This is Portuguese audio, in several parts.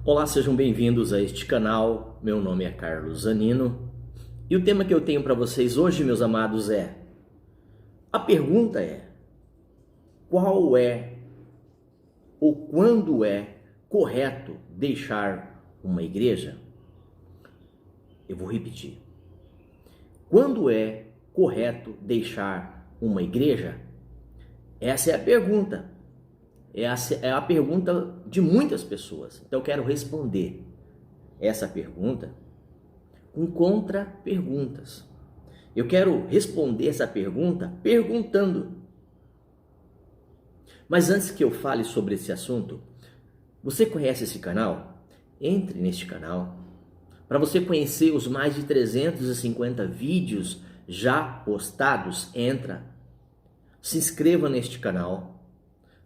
Olá, sejam bem-vindos a este canal. Meu nome é Carlos Zanino e o tema que eu tenho para vocês hoje, meus amados, a pergunta é: qual é ou quando é correto deixar uma igreja? Eu vou repetir. Quando é correto deixar uma igreja? Essa é a pergunta. Essa é a pergunta de muitas pessoas. Então eu quero responder essa pergunta com contra-perguntas. Eu quero responder essa pergunta perguntando. Mas antes que eu fale sobre esse assunto, você conhece esse canal? Entre neste canal para você conhecer os mais de 350 vídeos já postados. Entra, se inscreva neste canal.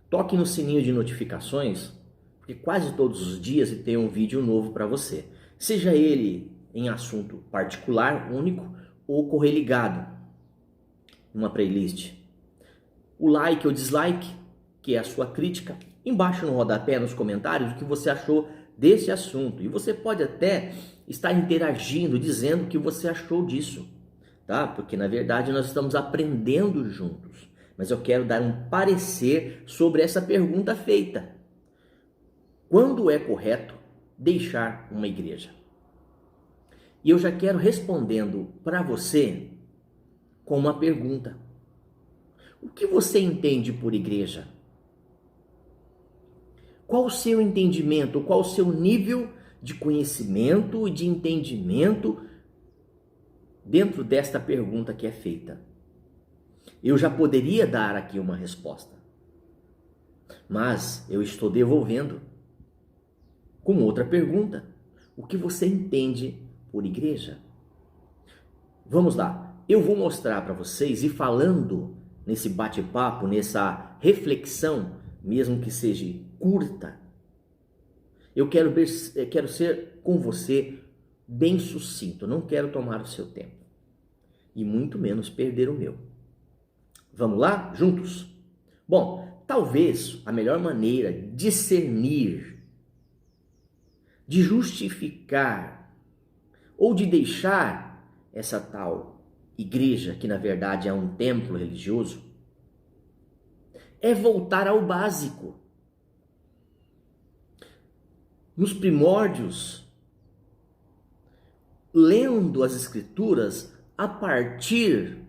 Toque no sininho de notificações, porque quase todos os dias tem um vídeo novo para você. Seja ele em assunto particular, único, ou correr ligado numa playlist. O like ou dislike, que é a sua crítica, embaixo no rodapé, nos comentários, o que você achou desse assunto. E você pode até estar interagindo, dizendo o que você achou disso, tá? Porque na verdade nós estamos aprendendo juntos. Mas eu quero dar um parecer sobre essa pergunta feita. Quando é correto deixar uma igreja? E eu já quero respondendo para você com uma pergunta. O que você entende por igreja? Qual o seu entendimento? Qual o seu nível de conhecimento e de entendimento dentro desta pergunta que é feita? Eu já poderia dar aqui uma resposta, mas eu estou devolvendo com outra pergunta. O que você entende por igreja? Vamos lá, eu vou mostrar para vocês e falando nesse bate-papo, nessa reflexão, mesmo que seja curta, eu quero ser com você bem sucinto, não quero tomar o seu tempo e muito menos perder o meu. Vamos lá? Juntos? Bom, talvez a melhor maneira de discernir, de justificar ou de deixar essa tal igreja, que na verdade é um templo religioso, é voltar ao básico. Nos primórdios, lendo as Escrituras a partir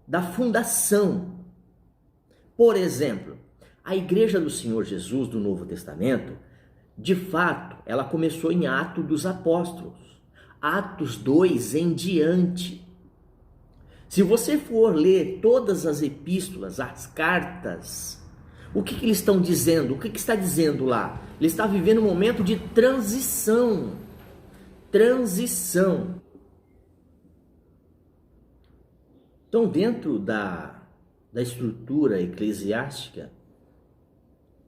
da fundação. Por exemplo, a Igreja do Senhor Jesus do Novo Testamento, de fato, ela começou em Atos dos Apóstolos, Atos 2 em diante. Se você for ler todas as epístolas, as cartas, o que eles estão dizendo? O que está dizendo lá? Ele está vivendo um momento de transição. Transição. Então, dentro da estrutura eclesiástica,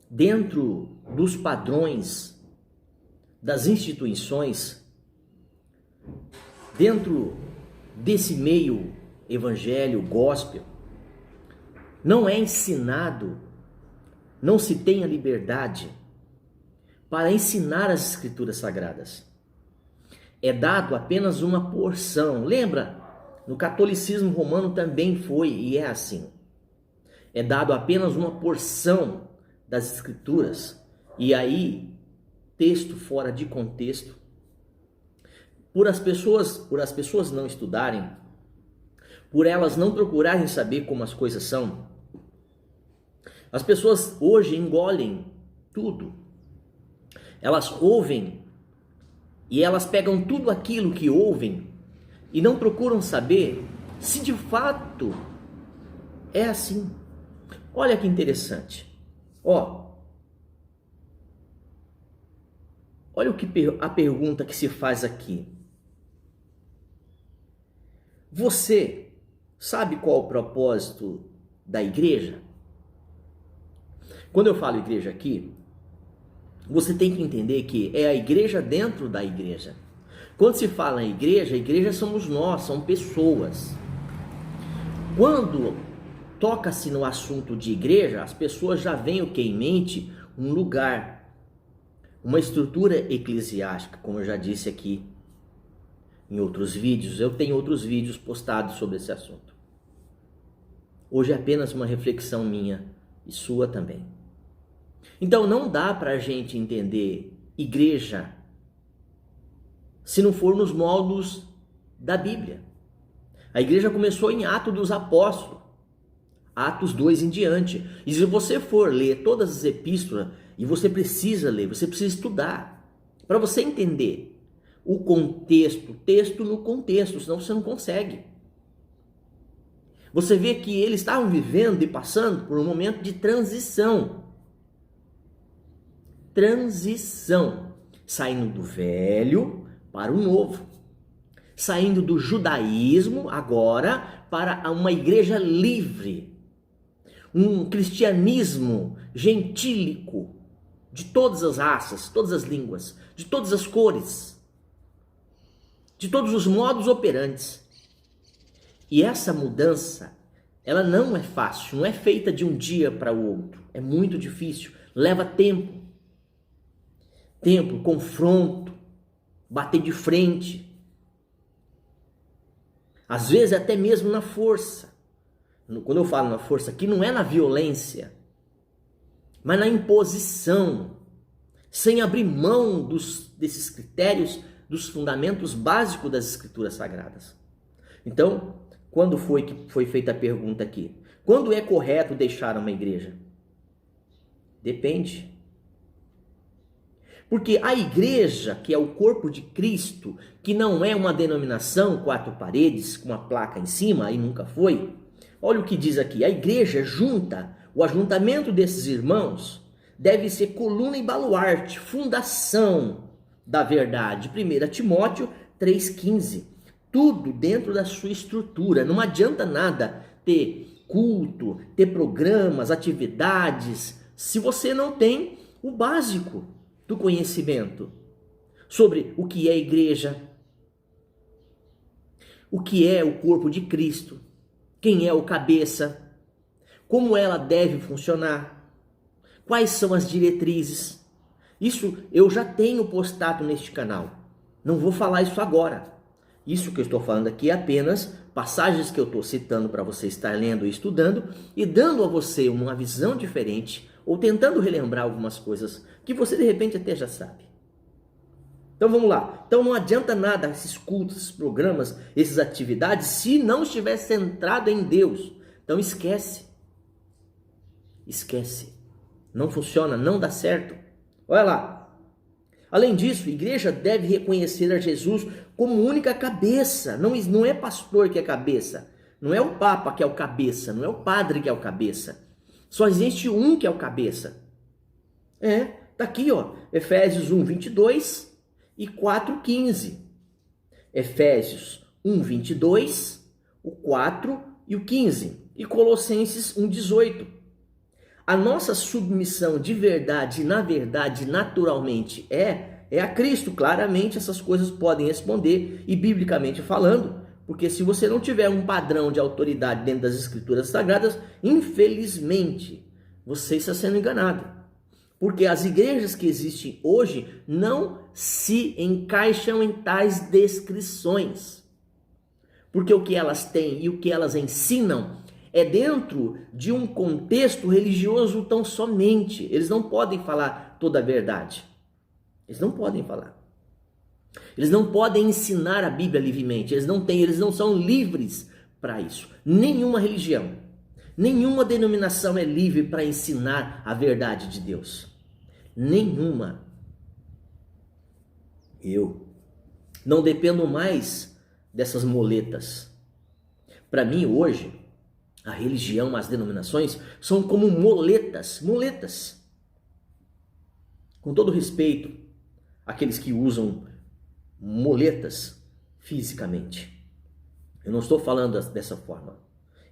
dentro dos padrões das instituições, dentro desse meio evangelho, gospel, não é ensinado, não se tem a liberdade para ensinar as Escrituras Sagradas. É dado apenas uma porção. Lembra? No catolicismo romano também foi e é assim. É dado apenas uma porção das Escrituras. E aí, texto fora de contexto. Por as pessoas não estudarem, por elas não procurarem saber como as coisas são, as pessoas hoje engolem tudo. Elas ouvem e elas pegam tudo aquilo que ouvem e não procuram saber se de fato é assim. Olha que interessante. Olha a pergunta que se faz aqui. Você sabe qual o propósito da igreja? Quando eu falo igreja aqui, você tem que entender que é a igreja dentro da igreja. Quando se fala em igreja, a igreja somos nós, são pessoas. Quando toca-se no assunto de igreja, as pessoas já veem o que em mente? Um lugar, uma estrutura eclesiástica, como eu já disse aqui em outros vídeos. Eu tenho outros vídeos postados sobre esse assunto. Hoje é apenas uma reflexão minha e sua também. Então não dá para a gente entender igreja se não for nos moldos da Bíblia. A igreja começou em Atos dos Apóstolos, Atos 2 em diante. E se você for ler todas as epístolas, e você precisa ler, você precisa estudar, para você entender o contexto, texto no contexto, senão você não consegue. Você vê que eles estavam vivendo e passando por um momento de transição. Transição, saindo do velho para o novo. Saindo do judaísmo agora para uma igreja livre. Um cristianismo gentílico, de todas as raças, todas as línguas, de todas as cores, de todos os modos operantes. E essa mudança, ela não é fácil, não é feita de um dia para o outro. É muito difícil, leva tempo. Tempo, confronto, bater de frente. Às vezes até mesmo na força. Quando eu falo na força aqui, não é na violência, mas na imposição, sem abrir mão desses critérios, dos fundamentos básicos das Escrituras Sagradas. Então, quando foi que foi feita a pergunta aqui? Quando é correto deixar uma igreja? Depende. Porque a igreja, que é o corpo de Cristo, que não é uma denominação, quatro paredes, com uma placa em cima, aí nunca foi. Olha o que diz aqui, a igreja junta, o ajuntamento desses irmãos deve ser coluna e baluarte, fundação da verdade. 1 Timóteo 3,15. Tudo dentro da sua estrutura. Não adianta nada ter culto, ter programas, atividades, se você não tem o básico do conhecimento sobre o que é a igreja, o que é o corpo de Cristo, quem é o cabeça, como ela deve funcionar, quais são as diretrizes. Isso eu já tenho postado neste canal. Não vou falar isso agora. Isso que eu estou falando aqui é apenas passagens que eu estou citando para você estar lendo e estudando e dando a você uma visão diferente ou tentando relembrar algumas coisas que você de repente até já sabe. Então vamos lá. Então não adianta nada esses cultos, esses programas, essas atividades se não estiver centrado em Deus. Então esquece. Esquece. Não funciona, não dá certo. Olha lá. Além disso, a igreja deve reconhecer a Jesus como única cabeça. Não é pastor que é cabeça. Não é o papa que é o cabeça. Não é o padre que é o cabeça. Só existe um que é o cabeça. Tá aqui, ó. Efésios 1:22 e 4:15. Efésios 1:22, o 4 e o 15. E Colossenses 1:18. A nossa submissão de verdade, na verdade, naturalmente é a Cristo. Claramente essas coisas podem responder, e biblicamente falando, porque se você não tiver um padrão de autoridade dentro das Escrituras Sagradas, infelizmente, você está sendo enganado. Porque as igrejas que existem hoje não se encaixam em tais descrições. Porque o que elas têm e o que elas ensinam é dentro de um contexto religioso tão somente. Eles não podem falar toda a verdade. Eles não podem falar. Eles não podem ensinar a Bíblia livremente. Eles não são livres para isso. Nenhuma religião, nenhuma denominação é livre para ensinar a verdade de Deus. Nenhuma. Eu não dependo mais dessas moletas. Para mim hoje, a religião, as denominações são como moletas. Com todo respeito àqueles que usam moletas fisicamente. Eu não estou falando dessa forma.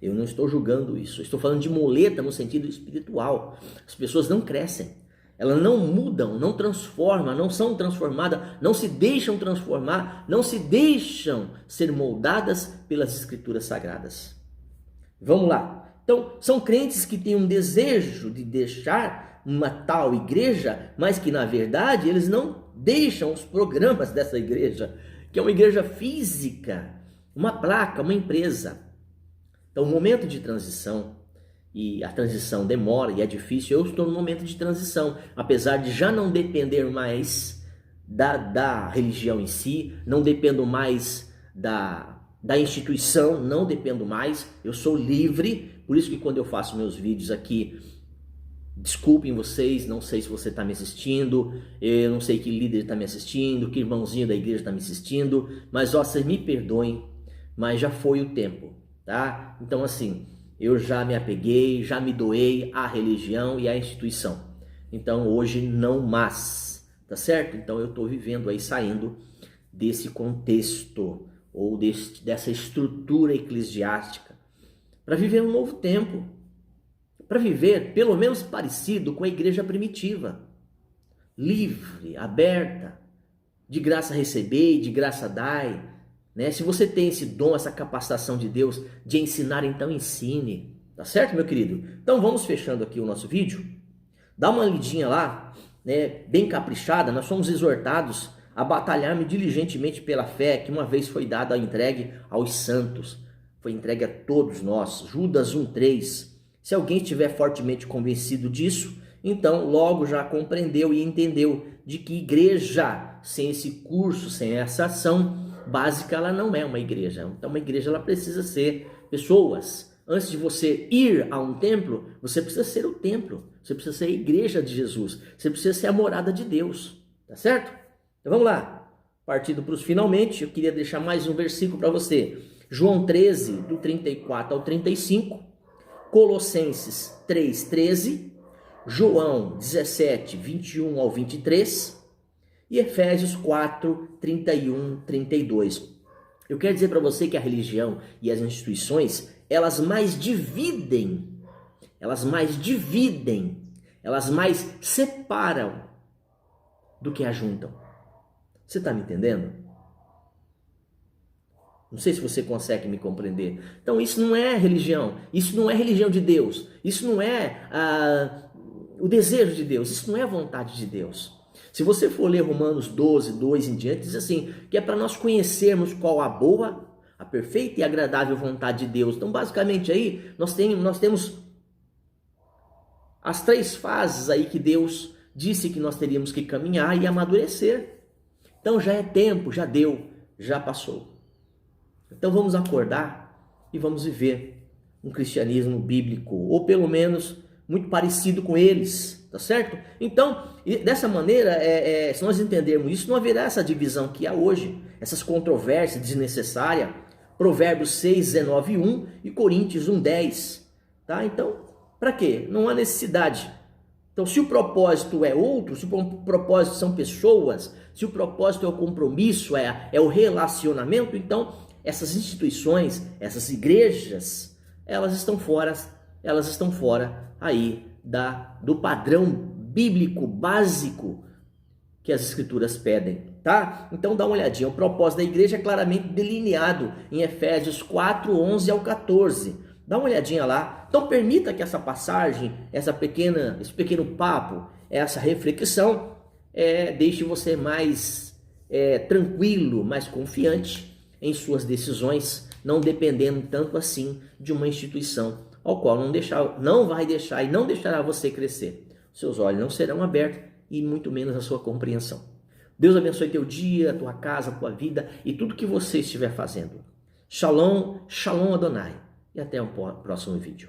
Eu não estou julgando isso. Eu estou falando de muleta no sentido espiritual. As pessoas não crescem. Elas não mudam, não transformam, não são transformadas, não se deixam transformar, não se deixam ser moldadas pelas Escrituras Sagradas. Vamos lá. Então, são crentes que têm um desejo de deixar uma tal igreja, mas que na verdade eles não deixam os programas dessa igreja, que é uma igreja física, uma placa, uma empresa. Então, o momento de transição, e a transição demora e é difícil, eu estou no momento de transição, apesar de já não depender mais da religião em si, não dependo mais da instituição, não dependo mais, eu sou livre. Por isso que quando eu faço meus vídeos aqui, desculpem vocês, não sei se você está me assistindo, eu não sei que líder está me assistindo, que irmãozinho da igreja está me assistindo, mas ó, vocês me perdoem, mas já foi o tempo, tá? Então assim, eu já me apeguei, já me doei à religião e à instituição. Então hoje não mais, tá certo? Então eu estou vivendo aí, saindo desse contexto ou dessa estrutura eclesiástica para viver um novo tempo, para viver pelo menos parecido com a igreja primitiva, livre, aberta, de graça recebei, de graça dai, né? Se você tem esse dom, essa capacitação de Deus de ensinar, então ensine, tá certo, meu querido? Então vamos fechando aqui o nosso vídeo, dá uma lidinha lá, né, bem caprichada. Nós somos exortados a batalhar diligentemente pela fé que uma vez foi dada, entregue aos santos, foi entregue a todos nós, Judas 1:3. Se alguém estiver fortemente convencido disso, então logo já compreendeu e entendeu de que igreja sem esse curso, sem essa ação básica, ela não é uma igreja. Então uma igreja, ela precisa ser pessoas. Antes de você ir a um templo, você precisa ser o templo, você precisa ser a igreja de Jesus, você precisa ser a morada de Deus, tá certo? Então vamos lá, partindo para os finalmente, eu queria deixar mais um versículo para você. João 13, do 34 ao 35, Colossenses 3:13, João 17, 21 ao 23 e Efésios 4, 31, 32. Eu quero dizer para você que a religião e as instituições, elas mais dividem, elas mais separam do que ajuntam. Você está me entendendo? Não sei se você consegue me compreender. Então isso não é religião, isso não é religião de Deus, isso não é o desejo de Deus, isso não é a vontade de Deus. Se você for ler Romanos 12, 2 em diante, diz assim, que é para nós conhecermos qual a boa, a perfeita e agradável vontade de Deus. Então basicamente aí nós temos as 3 fases aí que Deus disse que nós teríamos que caminhar e amadurecer. Então já é tempo, já deu, já passou. Então vamos acordar e vamos viver um cristianismo bíblico, ou pelo menos muito parecido com eles, tá certo? Então, dessa maneira, se nós entendermos isso, não haverá essa divisão que há hoje, essas controvérsias desnecessárias, Provérbios 6, 19 e 1 e Coríntios 1, 10, tá? Então, para quê? Não há necessidade. Então, se o propósito é outro, se o propósito são pessoas, se o propósito é o compromisso, é o relacionamento, então essas instituições, essas igrejas, elas estão fora aí do padrão bíblico básico que as escrituras pedem, tá? Então dá uma olhadinha, o propósito da igreja é claramente delineado em Efésios 4, 11 ao 14. Dá uma olhadinha lá. Então permita que essa passagem, esse pequeno papo, essa reflexão, deixe você mais tranquilo, mais confiante em suas decisões, não dependendo tanto assim de uma instituição, ao qual não vai deixar e não deixará você crescer. Seus olhos não serão abertos e muito menos a sua compreensão. Deus abençoe teu dia, tua casa, tua vida e tudo que você estiver fazendo. Shalom, Shalom Adonai. E até o próximo vídeo.